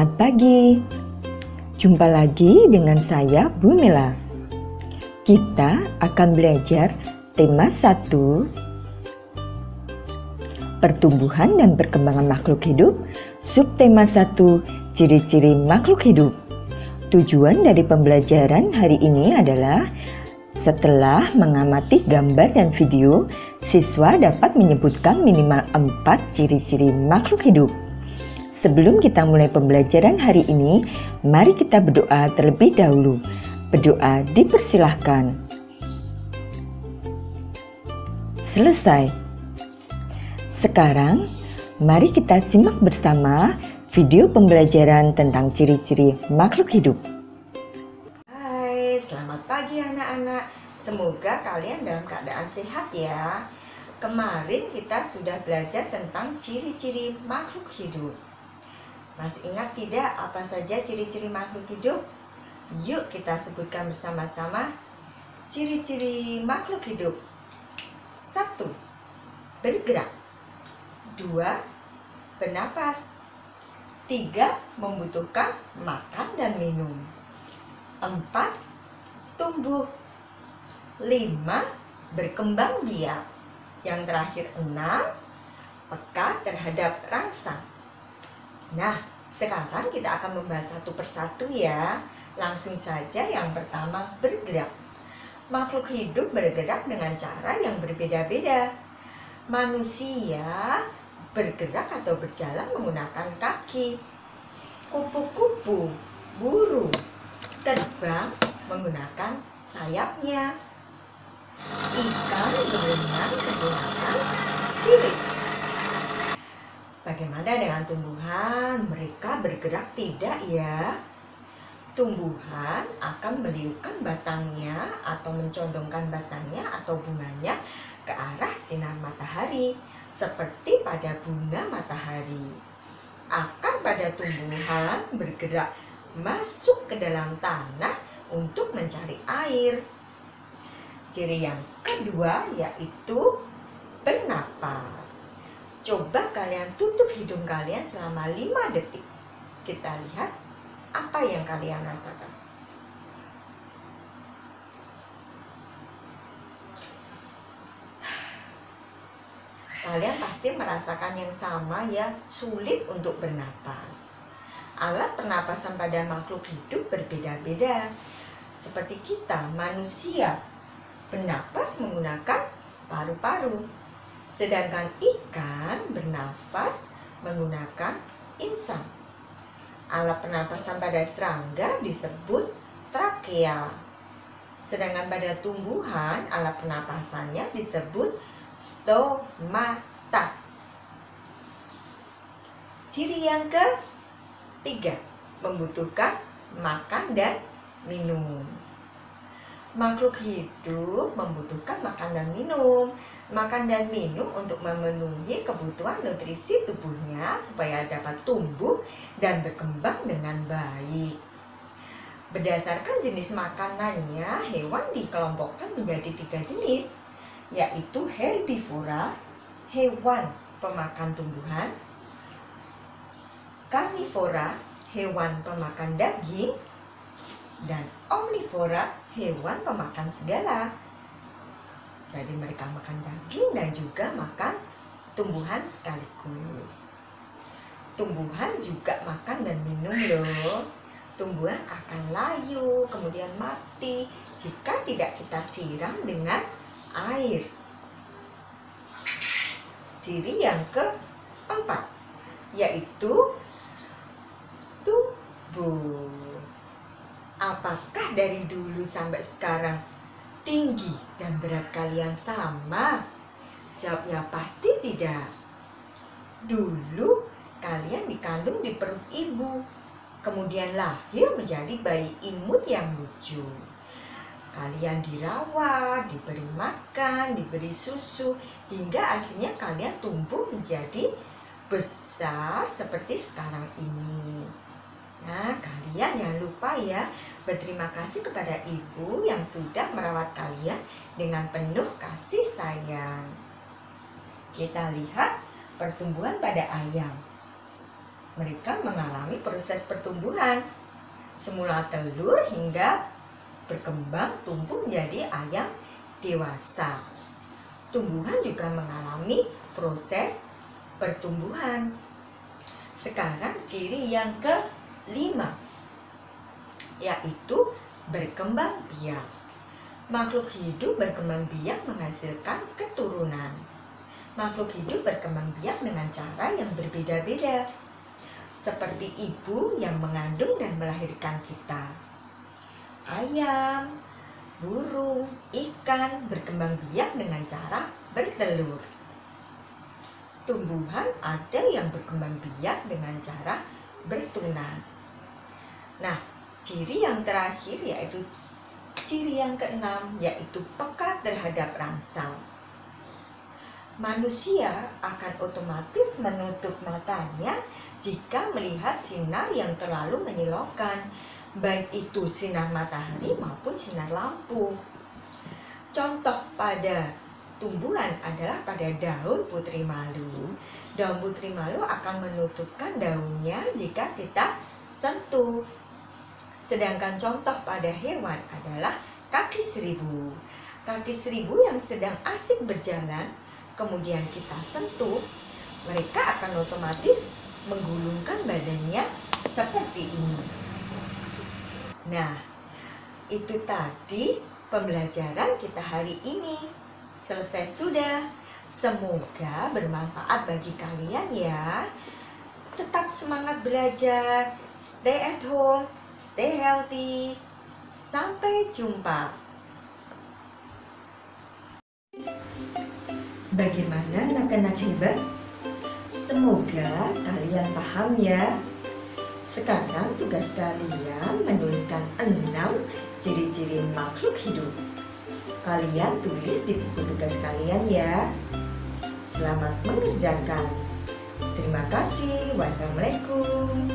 Selamat pagi. Jumpa lagi dengan saya Bu Mela. Kita akan belajar tema 1, pertumbuhan dan perkembangan makhluk hidup, subtema 1, ciri-ciri makhluk hidup. Tujuan dari pembelajaran hari ini adalah setelah mengamati gambar dan video, siswa dapat menyebutkan minimal 4 ciri-ciri makhluk hidup. Sebelum kita mulai pembelajaran hari ini, mari kita berdoa terlebih dahulu. Berdoa dipersilahkan. Selesai. Sekarang, mari kita simak bersama video pembelajaran tentang ciri-ciri makhluk hidup. Hai, selamat pagi anak-anak. Semoga kalian dalam keadaan sehat ya. Kemarin kita sudah belajar tentang ciri-ciri makhluk hidup. Masih ingat tidak apa saja ciri-ciri makhluk hidup? Yuk kita sebutkan bersama-sama. Ciri-ciri makhluk hidup. 1. Bergerak. 2. Bernapas. 3. Membutuhkan makan dan minum. 4. Tumbuh. 5. Berkembang biak. Yang terakhir 6. Peka terhadap rangsang. Nah, sekarang kita akan membahas satu persatu ya. Langsung saja yang pertama, bergerak. Makhluk hidup bergerak dengan cara yang berbeda-beda. Manusia bergerak atau berjalan menggunakan kaki. Kupu-kupu, burung, terbang menggunakan sayapnya. Ikan berenang menggunakan sirip. Bagaimana dengan tumbuhan? Mereka bergerak tidak ya? Tumbuhan akan meliukkan batangnya atau mencondongkan batangnya atau bunganya ke arah sinar matahari, seperti pada bunga matahari. Akar pada tumbuhan bergerak masuk ke dalam tanah untuk mencari air. Ciri yang kedua yaitu bernapas. Coba kalian tutup hidung kalian selama 5 detik. Kita lihat apa yang kalian rasakan. Kalian pasti merasakan yang sama ya, sulit untuk bernapas. Alat pernapasan pada makhluk hidup berbeda-beda. Seperti kita, manusia, bernapas menggunakan paru-paru. Sedangkan ikan bernafas menggunakan insang. Alat pernapasan pada serangga disebut trakea. Sedangkan pada tumbuhan alat pernapasannya disebut stomata. Ciri yang ketiga, membutuhkan makan dan minum. Makhluk hidup membutuhkan makan dan minum. Makan dan minum untuk memenuhi kebutuhan nutrisi tubuhnya supaya dapat tumbuh dan berkembang dengan baik. Berdasarkan jenis makanannya, hewan dikelompokkan menjadi 3 jenis, yaitu herbivora, hewan pemakan tumbuhan, karnivora, hewan pemakan daging, dan omnivora, hewan pemakan segala. Jadi mereka makan daging dan juga makan tumbuhan sekaligus. Tumbuhan juga makan dan minum loh. Tumbuhan akan layu, kemudian mati jika tidak kita siram dengan air. Ciri yang keempat yaitu tubuh. Apakah dari dulu sampai sekarang tinggi dan berat kalian sama? Jawabnya pasti tidak. Dulu kalian dikandung di perut ibu, kemudian lahir menjadi bayi imut yang lucu. Kalian dirawat, diberi makan, diberi susu, hingga akhirnya kalian tumbuh menjadi besar seperti sekarang ini. Nah, kalian jangan lupa ya, berterima kasih kepada ibu yang sudah merawat kalian dengan penuh kasih sayang. Kita lihat pertumbuhan pada ayam. mereka mengalami proses pertumbuhan. Semula telur hingga berkembang tumbuh menjadi ayam dewasa. Tumbuhan juga mengalami proses pertumbuhan. Sekarang ciri yang kelima, yaitu berkembang biak. Makhluk hidup berkembang biak menghasilkan keturunan. Makhluk hidup berkembang biak dengan cara yang berbeda-beda, seperti ibu yang mengandung dan melahirkan kita. Ayam, burung, ikan berkembang biak dengan cara bertelur. Tumbuhan ada yang berkembang biak dengan cara bertunas. Nah, ciri yang terakhir yaitu ciri yang keenam, yaitu peka terhadap rangsang. Manusia akan otomatis menutup matanya jika melihat sinar yang terlalu menyilaukan, baik itu sinar matahari maupun sinar lampu. Contoh pada tumbuhan adalah pada daun putri malu. Daun putri malu akan menutupkan daunnya jika kita sentuh. Sedangkan contoh pada hewan adalah kaki seribu. Kaki seribu yang sedang asik berjalan, kemudian kita sentuh, mereka akan otomatis menggulungkan badannya seperti ini. Nah, itu tadi pembelajaran kita hari ini. Selesai sudah. Semoga bermanfaat bagi kalian ya. Tetap semangat belajar. Stay at home, stay healthy. Sampai jumpa. Bagaimana anak-anak hebat? Semoga kalian paham ya. Sekarang tugas kalian menuliskan 6 ciri-ciri makhluk hidup. Kalian tulis di buku tugas kalian ya. Selamat mengerjakan. Terima kasih. Wassalamualaikum.